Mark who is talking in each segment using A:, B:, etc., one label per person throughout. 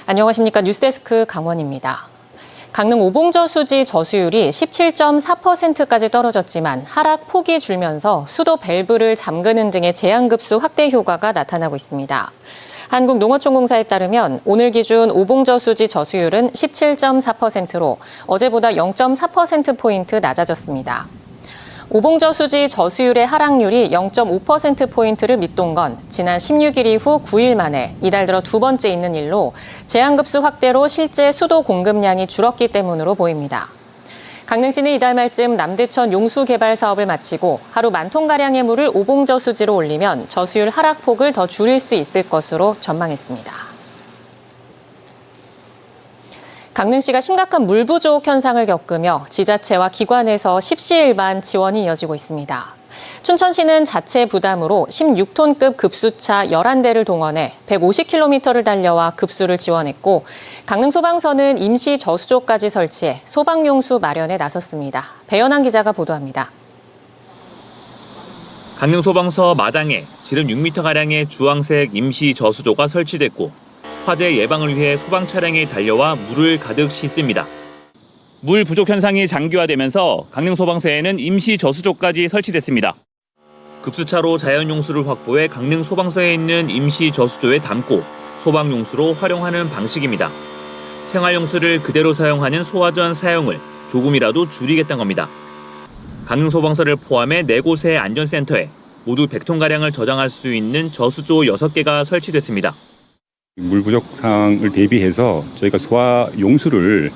A: 안녕하십니까. 뉴스데스크 강원입니다. 강릉 오봉저수지 저수율이 17.4%까지 떨어졌지만 하락폭이 줄면서 수도 밸브를 잠그는 등의 제한급수 확대 효과가 나타나고 있습니다. 한국농어촌공사에 따르면 오늘 기준 오봉저수지 저수율은 17.4%로 어제보다 0.4%포인트 낮아졌습니다. 오봉저수지 저수율의 하락률이 0.5%포인트를 밑돈 건 지난 16일 이후 9일 만에 이달 들어 두 번째 있는 일로 제한급수 확대로 실제 수도 공급량이 줄었기 때문으로 보입니다. 강릉시는 이달 말쯤 남대천 용수 개발 사업을 마치고 하루 10,000톤가량의 물을 오봉저수지로 올리면 저수율 하락폭을 더 줄일 수 있을 것으로 전망했습니다. 강릉시가 심각한 물 부족 현상을 겪으며 지자체와 기관에서 십시일반 지원이 이어지고 있습니다. 춘천시는 자체 부담으로 16톤급 급수차 11대를 동원해 150km를 달려와 급수를 지원했고 강릉소방서는 임시 저수조까지 설치해 소방용수 마련에 나섰습니다. 배연한 기자가 보도합니다.
B: 강릉소방서 마당에 지름 6m가량의 주황색 임시 저수조가 설치됐고 화재 예방을 위해 소방 차량이 달려와 물을 가득 싣습니다. 물 부족 현상이 장기화되면서 강릉소방서에는 임시 저수조까지 설치됐습니다. 급수차로 자연용수를 확보해 강릉소방서에 있는 임시 저수조에 담고 소방용수로 활용하는 방식입니다. 생활용수를 그대로 사용하는 소화전 사용을 조금이라도 줄이겠다는 겁니다. 강릉소방서를 포함해 4곳의 안전센터에 모두 100톤가량을 저장할 수 있는 저수조 6개가 설치됐습니다.
C: 물 부족 상황을 대비해서 저희가 소화용수를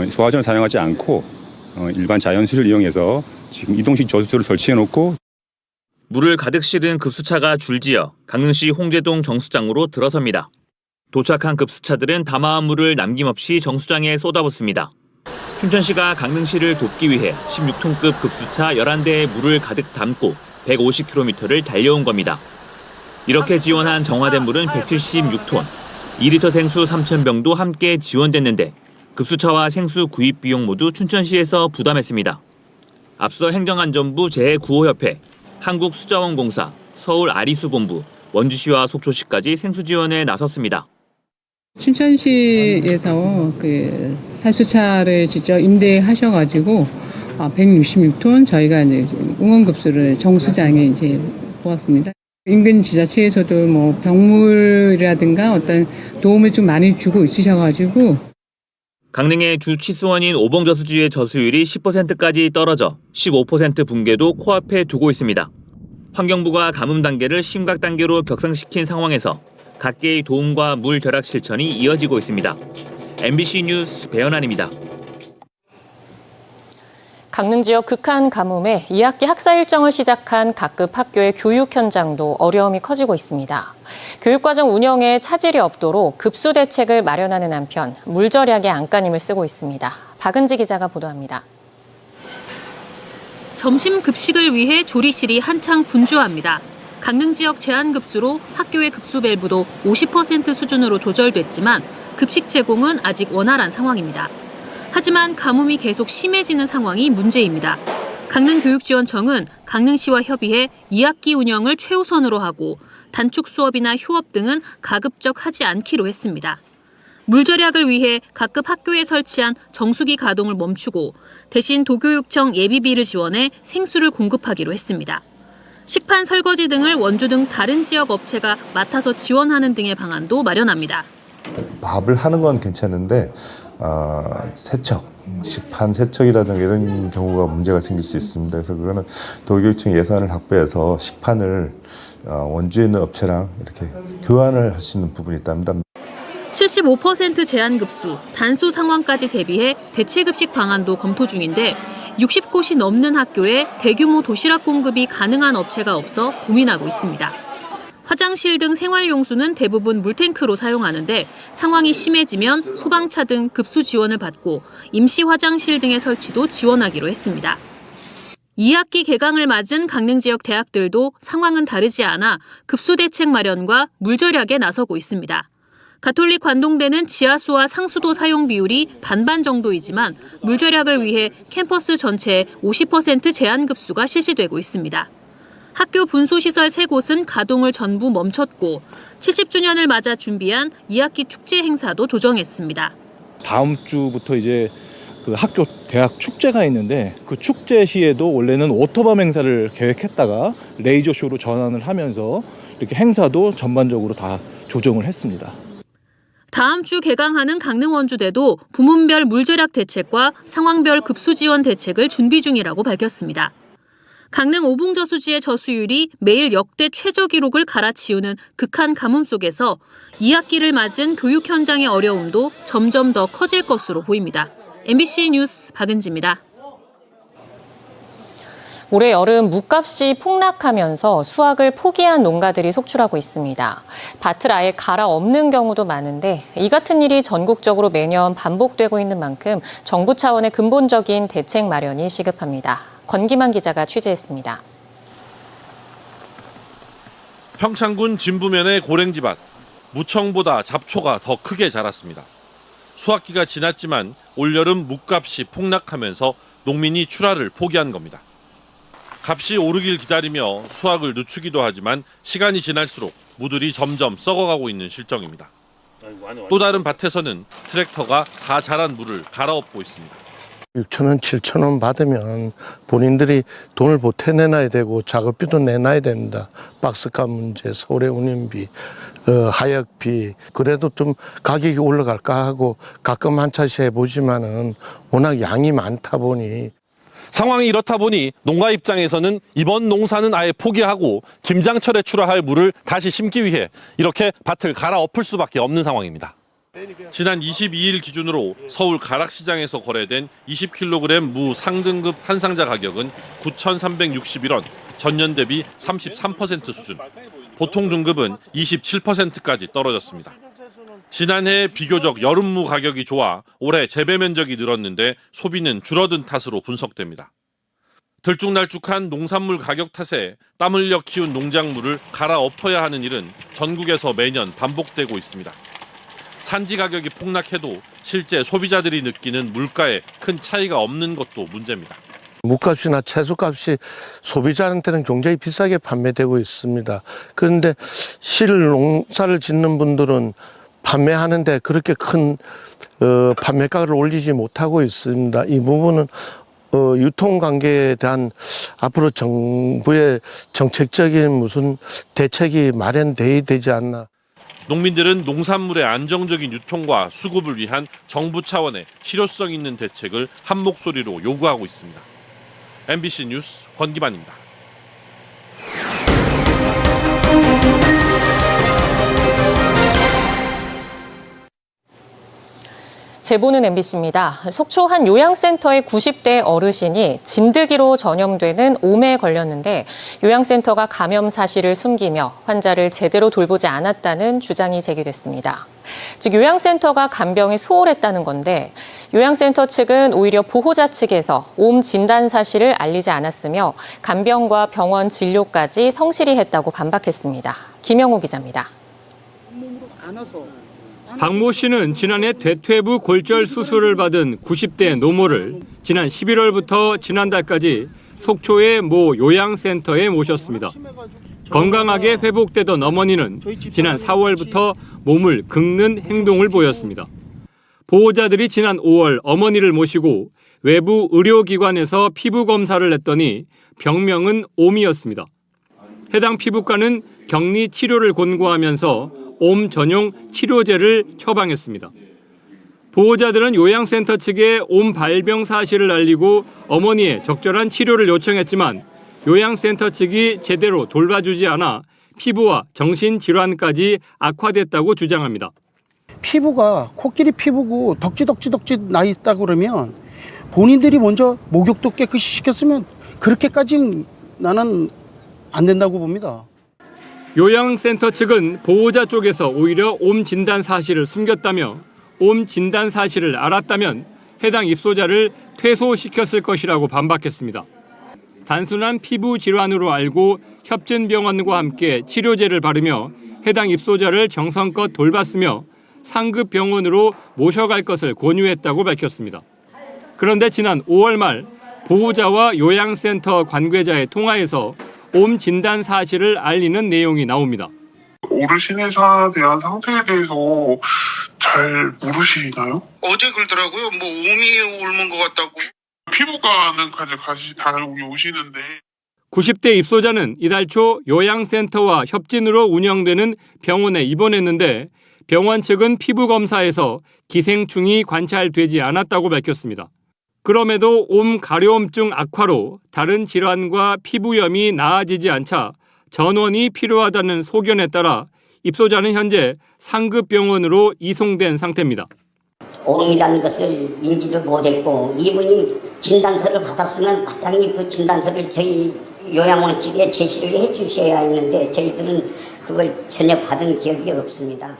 C: 소화전을 사용하지 않고 일반 자연수를 이용해서 지금 이동식 저수조를 설치해놓고
B: 물을 가득 실은 급수차가 줄지어 강릉시 홍제동 정수장으로 들어섭니다. 도착한 급수차들은 담아온 물을 남김없이 정수장에 쏟아붓습니다. 춘천시가 강릉시를 돕기 위해 16톤급 급수차 11대에 물을 가득 담고 150km를 달려온 겁니다. 이렇게 지원한 정화된 물은 176톤, 2리터 생수 3,000병도 함께 지원됐는데 급수차와 생수 구입 비용 모두 춘천시에서 부담했습니다. 앞서 행정안전부 재해구호협회, 한국수자원공사, 서울아리수본부, 원주시와 속초시까지 생수 지원에 나섰습니다.
D: 춘천시에서 살수차를 직접 임대하셔가지고 166톤 저희가 이제 응원급수를 정수장에 이제 보았습니다. 인근 지자체에서도 병물이라든가 어떤 도움을 좀 많이 주고 있으셔가지고
B: 강릉의 주 취수원인 오봉저수지의 저수율이 10%까지 떨어져 15% 붕괴도 코앞에 두고 있습니다. 환경부가 가뭄 단계를 심각 단계로 격상시킨 상황에서 각계의 도움과 물 절약 실천이 이어지고 있습니다. MBC 뉴스 배연한입니다.
A: 강릉 지역 극한 가뭄에 2학기 학사 일정을 시작한 각급 학교의 교육 현장도 어려움이 커지고 있습니다. 교육과정 운영에 차질이 없도록 급수 대책을 마련하는 한편 물 절약에 안간힘을 쓰고 있습니다. 박은지 기자가 보도합니다.
E: 점심 급식을 위해 조리실이 한창 분주합니다. 강릉 지역 제한급수로 학교의 급수 밸브도 50% 수준으로 조절됐지만 급식 제공은 아직 원활한 상황입니다. 하지만 가뭄이 계속 심해지는 상황이 문제입니다. 강릉교육지원청은 강릉시와 협의해 2학기 운영을 최우선으로 하고 단축 수업이나 휴업 등은 가급적 하지 않기로 했습니다. 물 절약을 위해 각급 학교에 설치한 정수기 가동을 멈추고 대신 도교육청 예비비를 지원해 생수를 공급하기로 했습니다. 식판 설거지 등을 원주 등 다른 지역 업체가 맡아서 지원하는 등의 방안도 마련합니다.
F: 밥을 하는 건 괜찮은데 세척, 식판 세척이라든가 이런 경우가 문제가 생길 수 있습니다. 그래서 그거는 도교육청 예산을 확보해서 식판을 원주에 있는 업체랑 이렇게 교환을 할 수 있는 부분이 있답니다.
E: 75% 제한급수, 단수 상황까지 대비해 대체급식 방안도 검토 중인데 60곳이 넘는 학교에 대규모 도시락 공급이 가능한 업체가 없어 고민하고 있습니다. 화장실 등 생활용수는 대부분 물탱크로 사용하는데 상황이 심해지면 소방차 등 급수 지원을 받고 임시 화장실 등의 설치도 지원하기로 했습니다. 2학기 개강을 맞은 강릉 지역 대학들도 상황은 다르지 않아 급수 대책 마련과 물 절약에 나서고 있습니다. 가톨릭 관동대는 지하수와 상수도 사용 비율이 반반 정도이지만 물 절약을 위해 캠퍼스 전체에 50% 제한 급수가 실시되고 있습니다. 학교 분수시설 3곳은 가동을 전부 멈췄고 70주년을 맞아 준비한 2학기 축제 행사도 조정했습니다.
G: 다음 주부터 이제 그 학교 대학 축제가 있는데 그 축제 시에도 원래는 오토밤 행사를 계획했다가 레이저 쇼로 전환을 하면서 이렇게 행사도 전반적으로 다 조정을 했습니다.
E: 다음 주 개강하는 강릉 원주대도 부문별 물절약 대책과 상황별 급수 지원 대책을 준비 중이라고 밝혔습니다. 강릉 오봉저수지의 저수율이 매일 역대 최저 기록을 갈아치우는 극한 가뭄 속에서 2학기를 맞은 교육 현장의 어려움도 점점 더 커질 것으로 보입니다. MBC 뉴스 박은지입니다.
A: 올해 여름 묵값이 폭락하면서 수확을 포기한 농가들이 속출하고 있습니다. 밭을 아예 갈아엎는 경우도 많은데 이 같은 일이 전국적으로 매년 반복되고 있는 만큼 정부 차원의 근본적인 대책 마련이 시급합니다. 권기만 기자가 취재했습니다.
H: 평창군 진부면의 고랭지밭, 무청보다 잡초가 더 크게 자랐습니다. 수확기가 지났지만 올여름 묵값이 폭락하면서 농민이 출하를 포기한 겁니다. 값이 오르길 기다리며 수확을 늦추기도 하지만 시간이 지날수록 무들이 점점 썩어가고 있는 실정입니다. 또 다른 밭에서는 트랙터가 다 자란 물을 갈아엎고 있습니다.
I: 6,000원, 7,000원 받으면 본인들이 돈을 보태내놔야 되고 작업비도 내놔야 됩니다. 박스값 문제, 서울의 운임비, 하역비. 그래도 좀 가격이 올라갈까 하고 가끔 한 차씩 해보지만은 워낙 양이 많다 보니.
H: 상황이 이렇다 보니 농가 입장에서는 이번 농사는 아예 포기하고 김장철에 출하할 물을 다시 심기 위해 이렇게 밭을 갈아엎을 수밖에 없는 상황입니다. 지난 22일 기준으로 서울 가락시장에서 거래된 20kg 무 상등급 한 상자 가격은 9,361원, 전년 대비 33% 수준. 보통 등급은 27%까지 떨어졌습니다. 지난해 비교적 여름무 가격이 좋아 올해 재배 면적이 늘었는데 소비는 줄어든 탓으로 분석됩니다. 들쭉날쭉한 농산물 가격 탓에 땀 흘려 키운 농작물을 갈아엎어야 하는 일은 전국에서 매년 반복되고 있습니다. 산지 가격이 폭락해도 실제 소비자들이 느끼는 물가에 큰 차이가 없는 것도 문제입니다.
I: 묵값이나 채소값이 소비자한테는 굉장히 비싸게 판매되고 있습니다. 그런데 실농사를 짓는 분들은 판매하는데 그렇게 큰 판매가를 올리지 못하고 있습니다. 이 부분은 유통관계에 대한 앞으로 정부의 정책적인 무슨 대책이 마련돼야 되지 않나.
H: 농민들은 농산물의 안정적인 유통과 수급을 위한 정부 차원의 실효성 있는 대책을 한 목소리로 요구하고 있습니다. MBC 뉴스 권기만입니다.
A: 제보는 MBC입니다. 속초 한 요양센터의 90대 어르신이 진드기로 전염되는 옴에 걸렸는데 요양센터가 감염 사실을 숨기며 환자를 제대로 돌보지 않았다는 주장이 제기됐습니다. 즉 요양센터가 간병에 소홀했다는 건데 요양센터 측은 오히려 보호자 측에서 옴 진단 사실을 알리지 않았으며 간병과 병원 진료까지 성실히 했다고 반박했습니다. 김영호 기자입니다.
J: 박 모 씨는 지난해 대퇴부 골절 수술을 받은 90대 노모를 지난 11월부터 지난달까지 속초의 모 요양센터에 모셨습니다. 건강하게 회복되던 어머니는 지난 4월부터 몸을 긁는 행동을 보였습니다. 보호자들이 지난 5월 어머니를 모시고 외부 의료기관에서 피부 검사를 했더니 병명은 옴이었습니다. 해당 피부과는 격리 치료를 권고하면서 옴 전용 치료제를 처방했습니다. 보호자들은 요양센터 측에 옴 발병 사실을 알리고 어머니의 적절한 치료를 요청했지만 요양센터 측이 제대로 돌봐주지 않아 피부와 정신질환까지 악화됐다고 주장합니다.
K: 피부가 코끼리 피부고 덕지 나 있다고 그러면 본인들이 먼저 목욕도 깨끗이 시켰으면 그렇게까지는 나는 안 된다고 봅니다.
J: 요양센터 측은 보호자 쪽에서 오히려 옴 진단 사실을 숨겼다며 옴 진단 사실을 알았다면 해당 입소자를 퇴소시켰을 것이라고 반박했습니다. 단순한 피부 질환으로 알고 협진병원과 함께 치료제를 바르며 해당 입소자를 정성껏 돌봤으며 상급 병원으로 모셔갈 것을 권유했다고 밝혔습니다. 그런데 지난 5월 말 보호자와 요양센터 관계자의 통화에서 옴 진단 사실을 알리는 내용이 나옵니다.
L: 어르신에 대한 상태에 대해서 잘 모르시나요?
M: 어제 그러더라고요. 뭐 옴이 옮은 것 같다고.
L: 피부과는 같이 다녀오기 오시는데
J: 90대 입소자는 이달 초 요양센터와 협진으로 운영되는 병원에 입원했는데 병원 측은 피부 검사에서 기생충이 관찰되지 않았다고 밝혔습니다. 그럼에도 옴 가려움증 악화로 다른 질환과 피부염이 나아지지 않자 전원이 필요하다는 소견에 따라 입소자는 현재 상급병원으로 이송된 상태입니다.
N: 옴이라는 것을 인지를 못했고 이분이 진단서를 받았으면 마땅히 그 진단서를 저희 요양원 측에 제시를 해 주셔야 했는데 저희들은 그걸 전혀 받은 기억이 없습니다.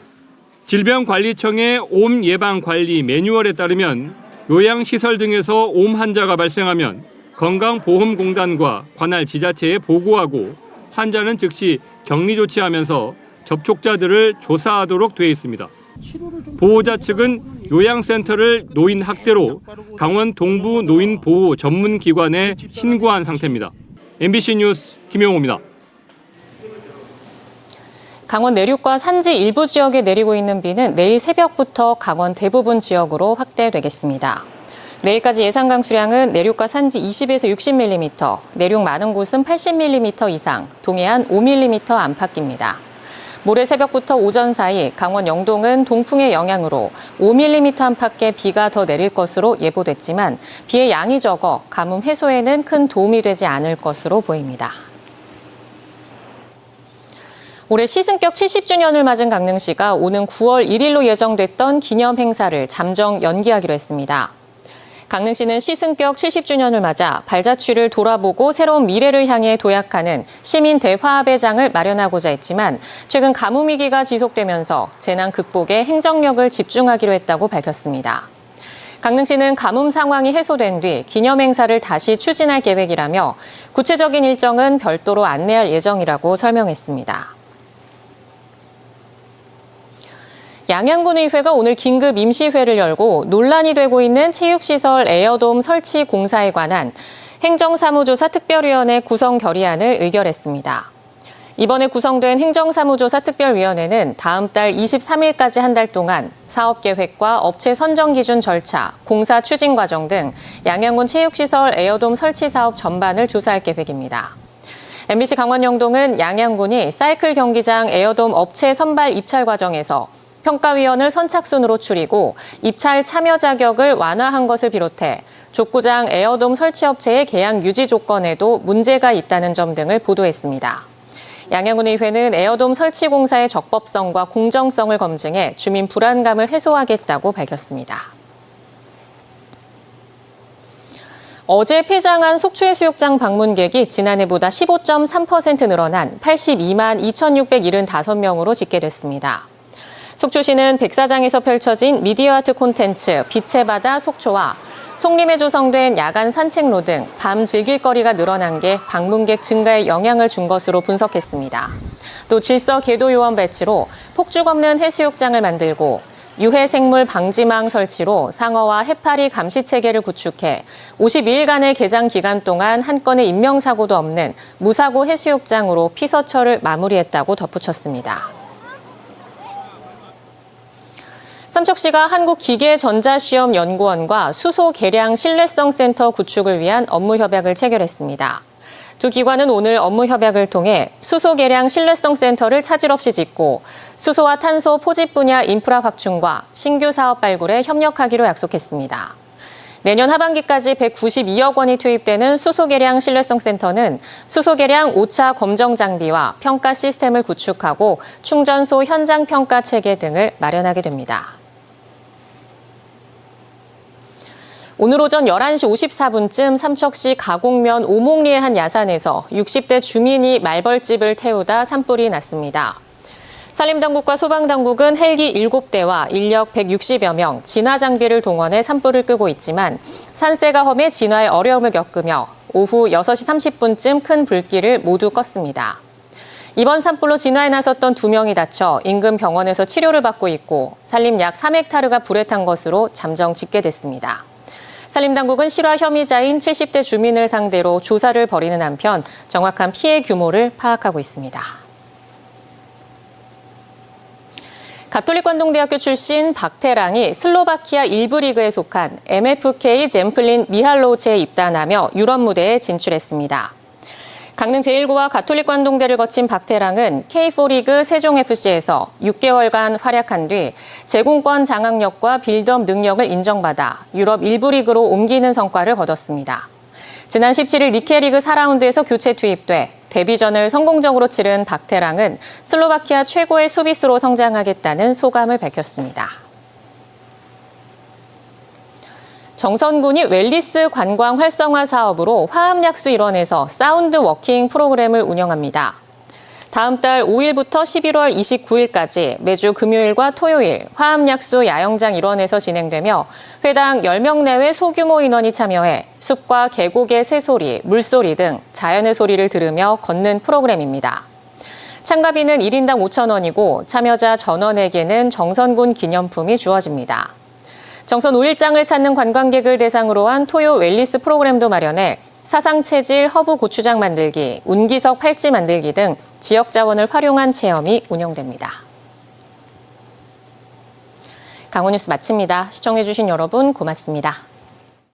J: 질병관리청의 옴 예방 관리 매뉴얼에 따르면 요양시설 등에서 옴 환자가 발생하면 건강보험공단과 관할 지자체에 보고하고 환자는 즉시 격리 조치하면서 접촉자들을 조사하도록 되어 있습니다. 보호자 측은 요양센터를 노인 학대로 강원 동부 노인보호 전문기관에 신고한 상태입니다. MBC 뉴스 김용호입니다.
A: 강원 내륙과 산지 일부 지역에 내리고 있는 비는 내일 새벽부터 강원 대부분 지역으로 확대되겠습니다. 내일까지 예상 강수량은 내륙과 산지 20에서 60mm, 내륙 많은 곳은 80mm 이상, 동해안 5mm 안팎입니다. 모레 새벽부터 오전 사이 강원 영동은 동풍의 영향으로 5mm 안팎의 비가 더 내릴 것으로 예보됐지만 비의 양이 적어 가뭄 해소에는 큰 도움이 되지 않을 것으로 보입니다. 올해 시승격 70주년을 맞은 강릉시가 오는 9월 1일로 예정됐던 기념 행사를 잠정 연기하기로 했습니다. 강릉시는 시승격 70주년을 맞아 발자취를 돌아보고 새로운 미래를 향해 도약하는 시민 대화합의 장을 마련하고자 했지만 최근 가뭄 위기가 지속되면서 재난 극복에 행정력을 집중하기로 했다고 밝혔습니다. 강릉시는 가뭄 상황이 해소된 뒤 기념 행사를 다시 추진할 계획이라며 구체적인 일정은 별도로 안내할 예정이라고 설명했습니다. 양양군의회가 오늘 긴급 임시회를 열고 논란이 되고 있는 체육시설 에어돔 설치 공사에 관한 행정사무조사 특별위원회 구성 결의안을 의결했습니다. 이번에 구성된 행정사무조사 특별위원회는 다음 달 23일까지 한 달 동안 사업계획과 업체 선정 기준 절차, 공사 추진 과정 등 양양군 체육시설 에어돔 설치 사업 전반을 조사할 계획입니다. MBC 강원 영동은 양양군이 사이클 경기장 에어돔 업체 선발 입찰 과정에서 평가위원을 선착순으로 추리고 입찰 참여 자격을 완화한 것을 비롯해 족구장 에어돔 설치업체의 계약 유지 조건에도 문제가 있다는 점 등을 보도했습니다. 양양군의회는 에어돔 설치 공사의 적법성과 공정성을 검증해 주민 불안감을 해소하겠다고 밝혔습니다. 어제 폐장한 속초해수욕장 방문객이 지난해보다 15.3% 늘어난 82만 2,675명으로 집계됐습니다. 속초시는 백사장에서 펼쳐진 미디어 아트 콘텐츠 빛의 바다 속초와 송림에 조성된 야간 산책로 등 밤 즐길 거리가 늘어난 게 방문객 증가에 영향을 준 것으로 분석했습니다. 또 질서 계도 요원 배치로 폭죽 없는 해수욕장을 만들고 유해 생물 방지망 설치로 상어와 해파리 감시 체계를 구축해 52일간의 개장 기간 동안 한 건의 인명사고도 없는 무사고 해수욕장으로 피서철을 마무리했다고 덧붙였습니다. 삼척시가 한국기계전자시험연구원과 수소 계량 신뢰성 센터 구축을 위한 업무 협약을 체결했습니다. 두 기관은 오늘 업무 협약을 통해 수소 계량 신뢰성 센터를 차질 없이 짓고 수소와 탄소 포집 분야 인프라 확충과 신규 사업 발굴에 협력하기로 약속했습니다. 내년 하반기까지 192억 원이 투입되는 수소 계량 신뢰성 센터는 수소 계량 5차 검정 장비와 평가 시스템을 구축하고 충전소 현장 평가 체계 등을 마련하게 됩니다. 오늘 오전 11시 54분쯤 삼척시 가곡면 오목리의 한 야산에서 60대 주민이 말벌집을 태우다 산불이 났습니다. 산림당국과 소방당국은 헬기 7대와 인력 160여 명, 진화 장비를 동원해 산불을 끄고 있지만 산세가 험해 진화에 어려움을 겪으며 오후 6시 30분쯤 큰 불길을 모두 껐습니다. 이번 산불로 진화에 나섰던 2명이 다쳐 인근 병원에서 치료를 받고 있고 산림 약 3헥타르가 불에 탄 것으로 잠정 집계됐습니다. 산림당국은 실화 혐의자인 70대 주민을 상대로 조사를 벌이는 한편 정확한 피해 규모를 파악하고 있습니다. 가톨릭관동대학교 출신 박태랑이 슬로바키아 1부 리그에 속한 MFK 젬플린 미할로체에 입단하며 유럽 무대에 진출했습니다. 강릉 제1고와 가톨릭관동대를 거친 박태랑은 K4 리그 세종FC에서 6개월간 활약한 뒤 제공권 장악력과 빌드업 능력을 인정받아 유럽 1부 리그로 옮기는 성과를 거뒀습니다. 지난 17일 니케 리그 4라운드에서 교체 투입돼 데뷔전을 성공적으로 치른 박태랑은 슬로바키아 최고의 수비수로 성장하겠다는 소감을 밝혔습니다. 정선군이 웰리스 관광 활성화 사업으로 화합약수 일원에서 사운드 워킹 프로그램을 운영합니다. 다음 달 5일부터 11월 29일까지 매주 금요일과 토요일 화합약수 야영장 일원에서 진행되며 회당 10명 내외 소규모 인원이 참여해 숲과 계곡의 새소리, 물소리 등 자연의 소리를 들으며 걷는 프로그램입니다. 참가비는 1인당 5,000원이고 참여자 전원에게는 정선군 기념품이 주어집니다. 정선 5일장을 찾는 관광객을 대상으로 한 토요 웰리스 프로그램도 마련해 사상체질 허브 고추장 만들기, 운기석 팔찌 만들기 등 지역 자원을 활용한 체험이 운영됩니다. 강원뉴스 마칩니다. 시청해주신 여러분 고맙습니다.